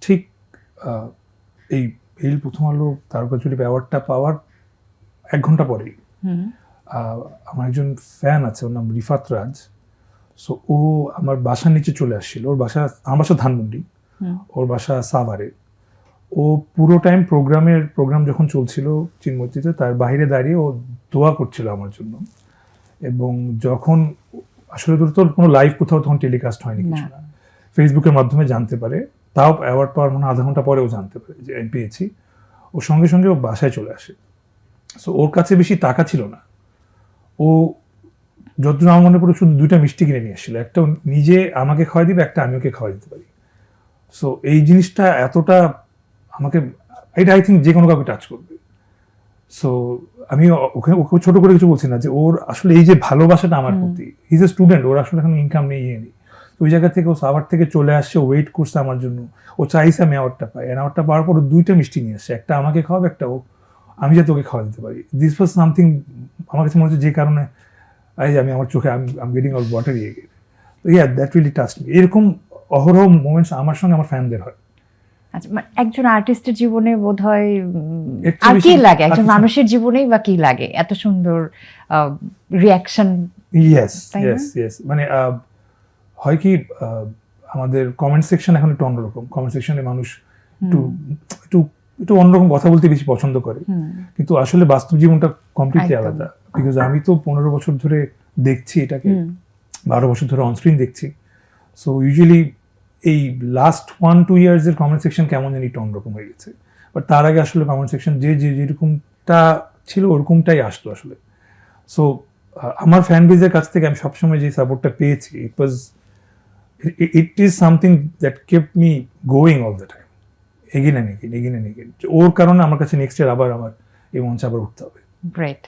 ঠিক এই বেইল প্রথম আলো তারকা জুলি অ্যাওয়ার্ডটা পাওয়ার 1 ঘন্টা পরেই আমার একজন ফ্যান আছে, ওর নাম রিফাত রাজ। সো ও আমার বাসার নিচে চলে আসছিল। আমার বাসা ধানমন্ডি, ওর বাসা সাভারে। ও পুরো টাইম প্রোগ্রাম যখন চলছিল চিনমতিতে, তার বাইরে দাঁড়িয়ে ও দোয়া করছিল আমার জন্য। এবং যখন আসলে তো কোনো লাইভ কোথাও তখন টেলিকাস্ট হয়নি, কিছু না, ফেসবুকের মাধ্যমে জানতে পারে। তাও অ্যাওয়ার্ড পাওয়ার আধা ঘন্টা পরেও জানতে পারে যে আমি পেয়েছি। ও সঙ্গে সঙ্গে ও বাসায় চলে আসে। সো ওর কাছে বেশি টাকা ছিল না, ও যতদিন আমার মনে পড়ে শুধু 2টা মিষ্টি কিনে নিয়ে এসেছিল। একটা নিজে আমাকে খাওয়াই দিবে, একটা আমি ওকে খাওয়াই দিতে পারি। সো এই জিনিসটা এতটা আমাকে, এটা আই থিঙ্ক যে কোনো কাউকে টাচ করবে। সো আমি ওকে ছোট করে কিছু বলছি না, যে ওর আসলে এই যে ভালোবাসাটা আমার প্রতি, হিজ এ স্টুডেন্ট, ওর আসলে এখন ইনকাম নেই, নেই। ওই জায়গা থেকে ও সাভার থেকে চলে আসছে, ওয়েট করছে আমার জন্য, ও চাইছে আমি অ্যাওয়ার্ডটা পাই। অ্যাওয়ার্ডটা পাওয়ার পর 2টা মিষ্টি নিয়ে আসছে, একটা আমাকে খাওয়াবে, একটা আমি যাতে ওকে খাওয়া দিতে পারি। দিস ওয়াজ সামথিং আমার কাছে মনে হচ্ছে যে কারণে আমি আমার চোখে I am getting all water ইয়ে। তো ইয়া, দ্যাট রিয়েলি টাচড মি। এরকম অহরহ মোমেন্টস আমার সঙ্গে আমার ফ্যানদের হয়। আচ্ছা, একজন আর্টিস্টের জীবনে বোধহয় আর কি লাগে, একজন মানুষের জীবনেই বা কি লাগে, এত সুন্দর রিয়াকশন। ইয়েস ইয়েস ইয়েস, মানে হয় কি, আমাদের কমেন্ট সেকশন এখন একটু অন্যরকম। কমেন্ট সেকশনে মানুষ একটু একটু একটু অন্যরকম কথা বলতে বেশি পছন্দ করে, কিন্তু আসলে বাস্তব জীবনটা কমপ্লিটলি আলাদা। বিকজ আমি তো 15 বছর ধরে দেখছি এটাকে, 12 বছর ধরে অনস্ক্রিন দেখছি। সো ইউজুয়ালি এই লাস্ট 1-2 ইয়ার্স এর কমেন্ট সেকশন কেমন জানি একটু অন্যরকম হয়ে গেছে। বাট তার আগে আসলে কমেন্ট সেকশন যেরকমটা ছিল ওরকমটাই আসতো আসলে। সো আমার ফ্যান বেজের কাছ থেকে আমি সবসময় যে সাপোর্টটা পেয়েছি, it is something that kept me going all the time, again and again. ওর কারণে আমার কাছে নেক্সট ইয়ার আবার আমার এই মঞ্চে আবার উঠতে হবে। গ্রেট।